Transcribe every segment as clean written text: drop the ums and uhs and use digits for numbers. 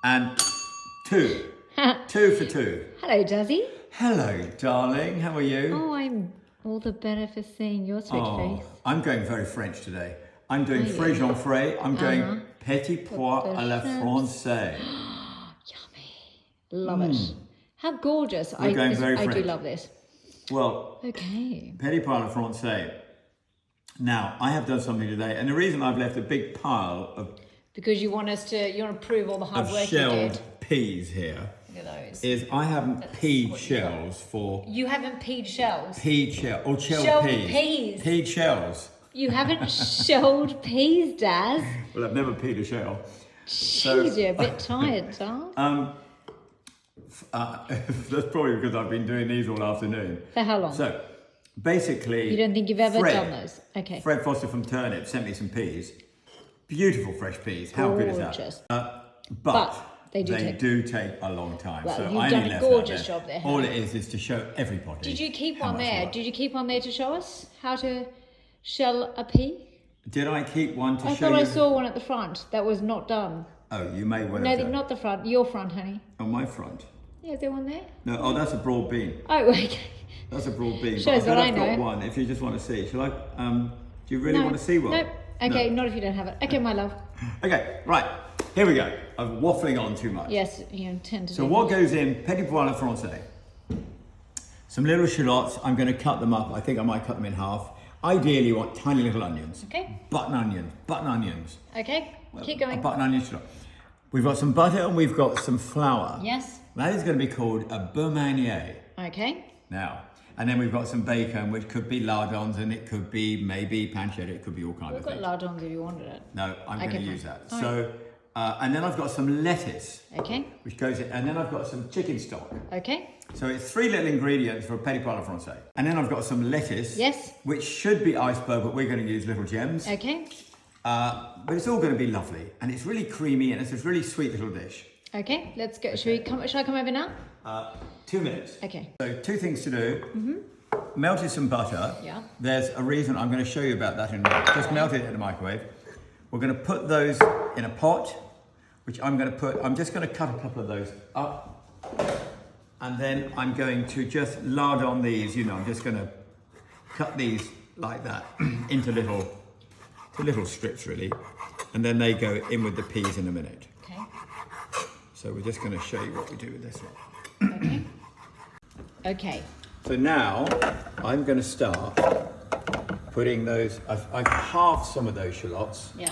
And two. Two for two. Hello, Dazzy. Hello, darling. How are you? Oh, I'm all the better for seeing your sweet face. I'm going very French today. I'm doing fraiche en frais. I'm doing Petits Pois à la Française. Yummy. Love it. How gorgeous. We're going very I do French. love this. Well, Okay. Petits Pois à la Française. Now, I have done something today, and the reason I've left a big pile of Because you want to prove all the hard work you shelled did. peas here Look at those. is I haven't peed shells for You haven't peed shells. peed shell or shelled Shelled peas. peas. Peed shells. You haven't shelled peas, Daz. Well, I've never peed a shell. Jeez, you're a bit tired, Daz. That's probably because I've been doing these all afternoon. For how long? So, basically, You don't think you've ever Fred, done those? Okay. Fred Foster from Turnip sent me some peas. Beautiful fresh peas. How good is Gorgeous. that? But they they do do take a long time. Well, so you've I done only a left gorgeous that there. job there, All haven't it is to show everybody. Did you keep how one much there? work. Did you keep one there to show us how to shell a pea? Did I keep one to I show thought you? I saw one at the front that was not done. Oh, you may well No, have done. not the front. Your front, honey. On my front. Yeah, is there one there? No, oh, that's a broad bean. Oh, okay. That's a broad bean. Shows but what I I've got know. one. If you just want to see, shall I? Do you really No. want to see one? No. Okay, No. not if you don't have it. Okay, my love. Okay, right. Here we go. I'm waffling on too much. Yes, you tend to So do. what goes in Petits Pois à la Française? Some little shallots. I'm going to cut them up. I think I might cut them in half. Ideally, you want tiny little onions. Okay. Button onions. Okay, keep A going. button onion shallot. We've got some butter and we've got some flour. Yes. That is going to be called a beurre manier. Okay. Now, and then we've got some bacon, which could be lardons, and it could be maybe pancetta, it could be all kinds We've of got things. lardons if you wanted it. No, I'm going Okay, to fine. use that. All So, and then I've got some lettuce, Okay. which goes in, and then I've got some chicken stock. Okay. So it's three little ingredients for a Petits Pois à la Française. And then I've got some lettuce, Yes. which should be iceberg, but we're going to use little gems. Okay. But it's all going to be lovely, and it's really creamy, and it's a really sweet little dish. Okay. Let's go. Shall I come over now? 2 minutes. Okay. So two things to do. Melted some butter. Yeah. There's a reason I'm going to show you about that in a minute. Just melt it in the microwave. We're going to put those in a pot, which I'm just going to cut a couple of those up. And then I'm going to just lard on these, I'm just going to cut these like that into little strips really. And then they go in with the peas in a minute. Okay. So we're just going to show you what we do with this one. Okay. Okay. So now I'm going to start putting those, I've halved some of those shallots, Yeah.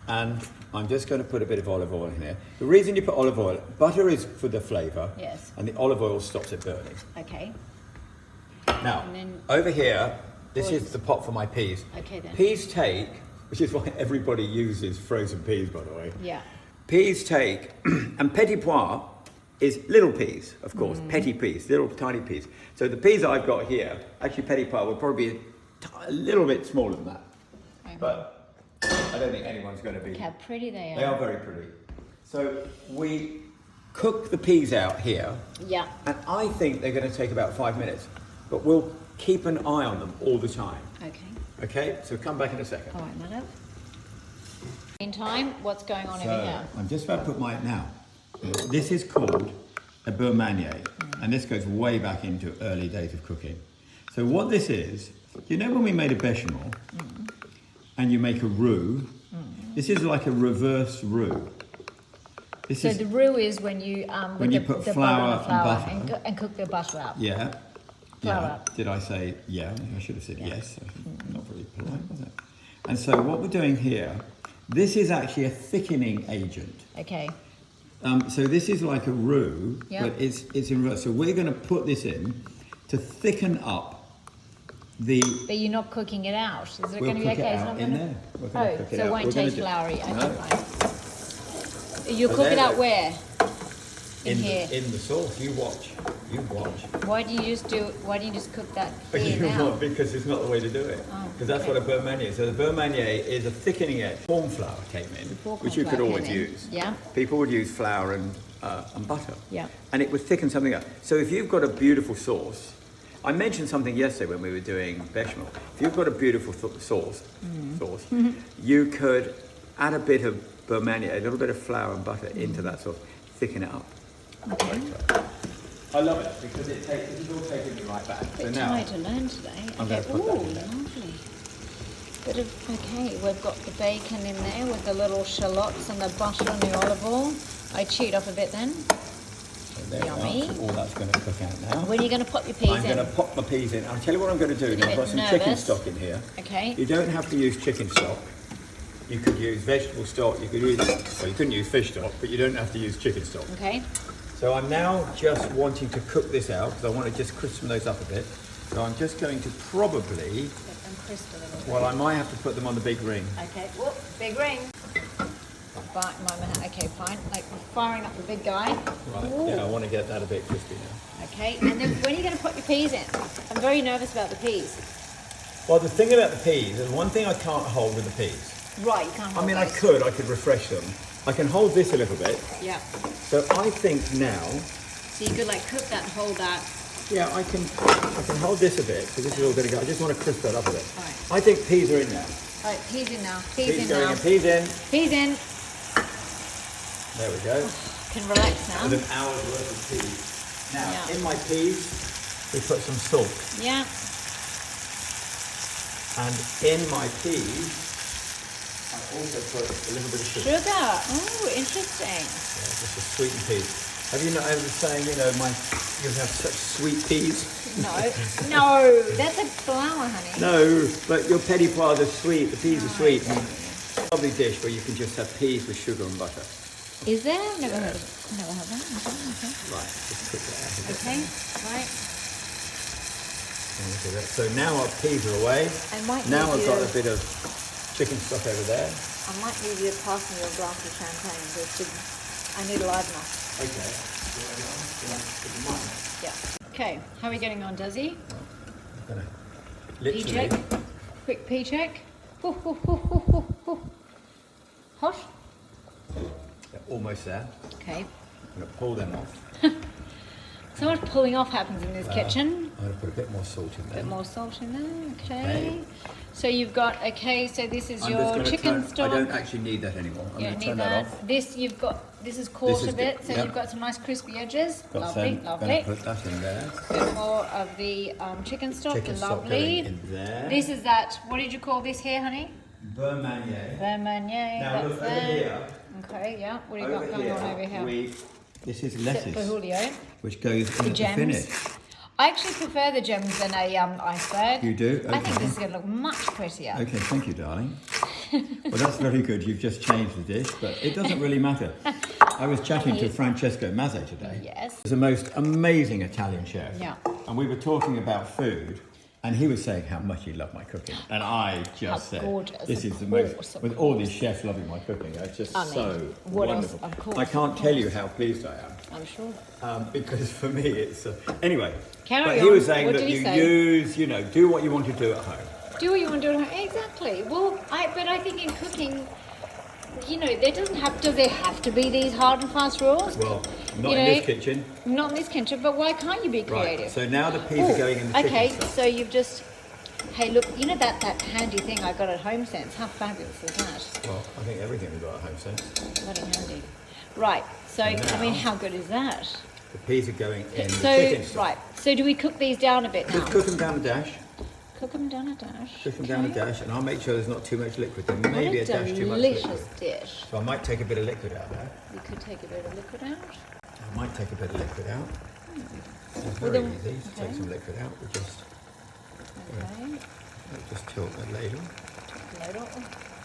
and I'm just going to put a bit of olive oil in here. The reason you put olive oil, butter is for the flavour, Yes. and the olive oil stops it burning. Okay. Now, And then- over here, this is the pot for my peas. Okay then. Peas take, which is why everybody uses frozen peas, by the way. Yeah. Peas take, and petit pois is little peas, of course, petty peas, little tiny peas. So the peas I've got here, actually petit pois will probably be a little bit smaller than that. Okay. But I don't think anyone's going to be. Look how pretty they are. They are very pretty. So we cook the peas out here, Yeah. and I think they're going to take about 5 minutes, but we'll keep an eye on them all the time. Okay. Okay, so come back in a second. All right, my love. Meantime, what's going on over here? I'm just about to put now, this is called a beurre manier, and this goes way back into early days of cooking. So what this is, when we made a bechamel, and you make a roux, this is like a reverse roux. So the roux is when you When you put flour and butter. and cook the butter out. Yeah. Flour Yeah. up. Did I say yeah? I should have said yes. Not very polite, was it? And so what we're doing here, this is actually a thickening agent. Okay. So this is like a roux, Yeah. but it's in reverse. So we're going to put this in to thicken up the. But you're not cooking it out. Is it We'll going to be cook it okay? out in there. We're gonna Oh, cook it so out. it won't We're gonna taste do- floury. Okay, No. fine. You Oh, cook it there out they- where? In here. In the sauce. You watch. Why do you just cook that here You now? won't, because it's not the way to do it. Oh, Because that's okay. what a beurre manier is. So the beurre manier is a thickening edge. Corn flour came in, which you could corn flour always came in. use. Yeah. People would use flour and butter. Yeah. And it would thicken something up. So if you've got a beautiful sauce, I mentioned something yesterday when we were doing bechamel. If you've got a beautiful sauce, you could add a bit of beurre manière, a little bit of flour and butter into that sauce, thicken it up. Okay. I love it because this is all taking me right back. So Bit now tired to learn today. I'm Okay. going to put that Ooh, in there. lovely. Okay, we've got the bacon in there with the little shallots and the butter and the olive oil. I chewed off a bit then. So there Yummy. we are. So all that's going to cook out now. When are you going to pop your peas I'm in? going to pop my peas in. I'll tell you what I'm going to do now. I've got some chicken nervous. stock in here. Okay. You don't have to use chicken stock. You could use vegetable stock. You could use, well, you couldn't use fish stock, but you don't have to use chicken stock. Okay. So I'm now just wanting to cook this out because I want to just crispen those up a bit. So I'm just going to probably, Let them crisp a little bit. well, I might have to put them on the big ring. Okay. Whoop, big ring. Okay, fine. Like we're firing up the big guy. Right. Ooh. Yeah, I want to get that a bit crispy now. Okay. And then when are you going to put your peas in? I'm very nervous about the peas. Well, the thing about the peas, there's one thing I can't hold with the peas. Right. You can't hold I mean, those. I could refresh them. I can hold this a little bit. Yeah. So I think now, So you could like cook that and hold that. yeah, I can hold this a bit because this is all going to go. I just want to crisp that up a bit. All right. I think peas are in now. All right. Peas in now. Peas in going now. in. Peas in. Peas in. There we go. Can relax now. With an hour's worth of peas. Now, Yeah. in my peas, we put some salt. Yeah. And in my peas, I also put a little bit of sugar. Sugar. Oh, interesting. Yeah, just to sweeten peas. Have you not ever saying, you have such sweet peas? No, that's a flour, honey. No, but your Petits Pois are sweet. The peas are sweet. And it's a lovely dish where you can just have peas with sugar and butter. Is there? I've never heard of it. Never had that. Okay. Right, just cook that out a bit. Okay. Right. And look at that. So now our peas are away. I might Now need I've got you- a bit of chicken stock over there. I might need you to pass me your glass of champagne just to. I need a live enough. Okay. Yeah. Okay. How are we getting on, Dazzy? I'm gonna Pea literally. check. Quick pea check. Hoo, hoo, hoo, hoo, hoo, hoo. Hot. They're almost there. Okay. I'm gonna pull them off. So much pulling off happens in this kitchen. I'm gonna put a bit more salt in A there. bit more salt in there. Okay. Okay. So you've got. Okay. So this is I'm just your gonna chicken turn, stock. I don't actually need that anymore. I'm You gonna don't turn need that that. off. This you've got. This is caught This a is bit, good, so yeah. you've got some nice crispy edges. Got Lovely, some. lovely. Gonna put that in there. Bit more of the chicken stock. Chicken stock lovely. going in there. This is that. What did you call this here, honey? Beurre manière. Beurre manière. Now That's look over there. here. Okay. Yeah. What do you got going on over here? This is Sit for lettuce, Julio. which goes in at the gems. finish. I actually prefer the gems than a iceberg. You do? I think Okay. this is going to look much prettier. Okay, thank you, darling. Well, that's very good. You've just changed the dish, but it doesn't really matter. I was chatting to Francesco Mazze today. Yes. He's the most amazing Italian chef. Yeah. And we were talking about food, and he was saying how much he loved my cooking. And I just How said, gorgeous, this of is the most, course, of with all these chefs loving my cooking, it's just I mean, so what else? wonderful. Of course, I can't of tell you course. how pleased I am. I'm sure. Because for me it's anyway. Carry but he on. was saying What that did he you say? use, do what you want to do at home. Do what you want to do at home. Exactly. Well, but I think in cooking, there does there have to be these hard and fast rules? Well, not You in know, this kitchen. Not in this kitchen, but why can't you be creative? Right. So now the peas are Ooh, going in the chicken okay, stock. so you've just, hey, look, that handy thing I got at Home Sense. How fabulous is that? Well, I think everything we've got at home sense. Bloody handy. Right. So And I mean, now- how good is that? The peas are going in the So chicken stock. right. So do we cook these down a bit now? Just cook them down a dash. Cook them down a dash. Cook them down a okay. dash, and I'll make sure there's not too much liquid. There What may be a dash too much liquid. delicious dish. So I might take a bit of liquid out there. You could take a bit of liquid out. I might take a bit of liquid out. It's Well, very then- easy to take okay. some liquid out. We Okay. just tilt the ladle. Ladle.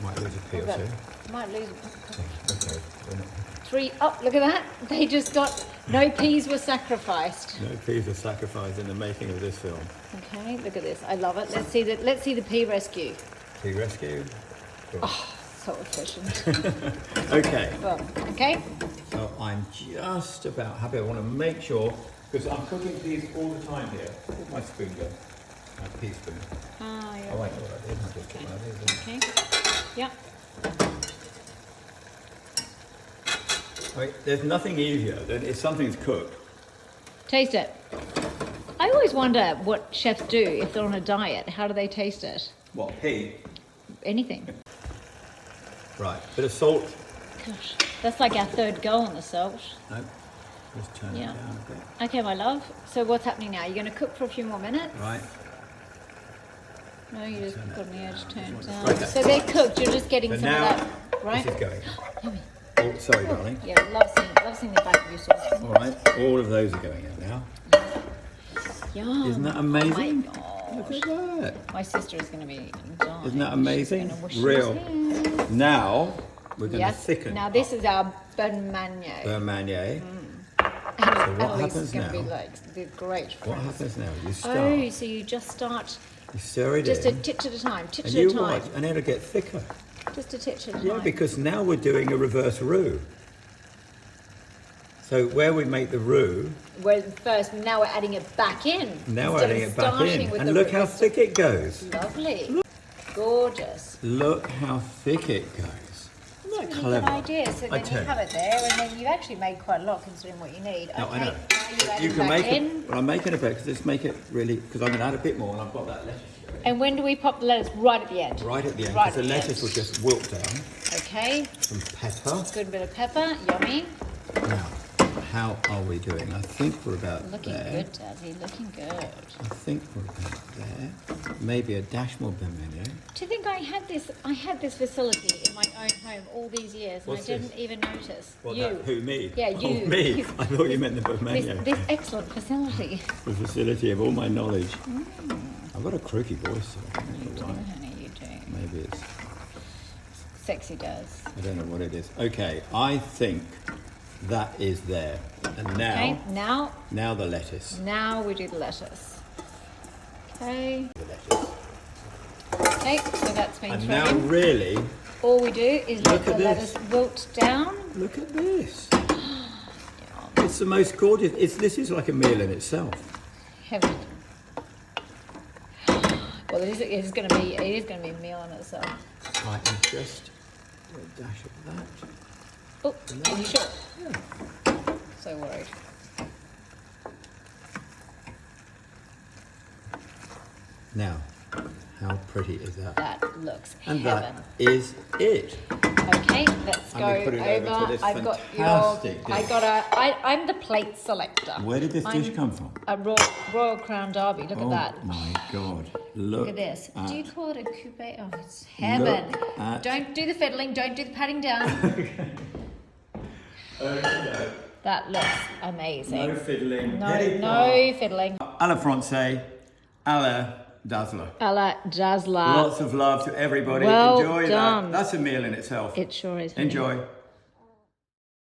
Might lose a pea or Look at two. that. Might lose. Okay. We're not, 3. Oh, look at that. They just got no peas were sacrificed. no peas are sacrificed in the making of this film. Okay, look at this. I love it. Let's see the pea rescue. Pea rescue. Cool. So efficient. Okay. Well, okay. So I'm just about happy. I want to make sure, because I'm cooking peas all the time here. Where's my spoon go? My pea spoon. Ah, Oh, yeah. I know what I did. I just put one of these in. Okay. Yep. I mean, there's nothing easier than if something's cooked. Taste it. I always wonder what chefs do if they're on a diet. How do they taste it? What, pea? Anything. Right. Bit of salt. Gosh, that's like our third go on the salt. Nope. Just turn it Yeah. down a bit. Okay, my love. So what's happening now? You're going to cook for a few more minutes? Right. No, you just put on the edge, turn down. Okay. So they're cooked. You're just getting So some now of that, right? this is going. Yummy. Oh, sorry, darling. Yeah, love seeing the back of your sauce. All right. All of those are going out now. Yum. Isn't that amazing? Oh my Look gosh. at that. My sister is going to be dying. Isn't that amazing? She's gonna wish she Real. was here. Now we're going to Yes. thicken. Now this is our beurre manier. the manier. And what Annalise happens is going to be now? like the great What friends. happens now? You start. Oh, so you just start You stir it just in. a titch at a time, titch And at you a time. watch, and it'll get thicker. Just a titch at a Yeah, time. because now we're doing a reverse roux. So where we make the roux, Well, first, now we're adding it back in. now we're instead adding of it back starting in. with And the look how rest of- thick it goes. Lovely. Gorgeous. Look how thick it goes. Isn't that Really clever? good idea. So I then tell you have it there, and then you've actually made quite a lot considering what you need. No, okay, I know. now you add You it can back make in. it. Well, I'm making it better because let's make it really. Because I'm going to add a bit more, and I've got that lettuce going. And when do we pop the lettuce? Right at the end. Right at the end, Right because the at the lettuce end. will just wilt down. Okay. Some pepper. Good bit of pepper. Yummy. Now, how are we doing? I think we're about Looking there. good, Dazzy. Looking good. I think we're about there. Maybe a dash more menu. Do you think I had this facility in my own home all these years and What's I didn't this? even notice? What, you. that, who, me? Yeah, Oh, you. me. I thought you meant the menu. This excellent facility. The facility of all my knowledge. I've got a croaky voice. So I don't You know do, why. honey, you do. Maybe it's. Sexy does. I don't know what it is. Okay, I think that is there. And now, Okay, now the lettuce. now we do the lettuce. Okay. The lettuce. Okay, so that's been And thrown now, in. really, All we do is let Look the at lettuce this. wilt down. look at this. It's the most gorgeous. This is like a meal in itself. Heaven. Well, it is going to be a meal in itself. Right, and just a dash of that. Oh, are you sure? Yeah. So worried. Now, how pretty is that? That looks And heaven. that is it. Okay, let's I'm go gonna put it over over. to this I've got fantastic your. I'm the plate selector. Where did this dish I'm come from? A Royal Crown Derby. Look Oh at that. my God! Look at this. at- Do you call it a coupe? Oh, it's heaven. Look at- Don't do the fiddling. Don't do the patting down. That looks amazing. No fiddling. No, Petits no fiddling. Pois. À la Française, à la Dazzler. A la Dazzler. Lots of love to everybody. Well Enjoy done. that. That's a meal in itself. It sure is. honey. Enjoy.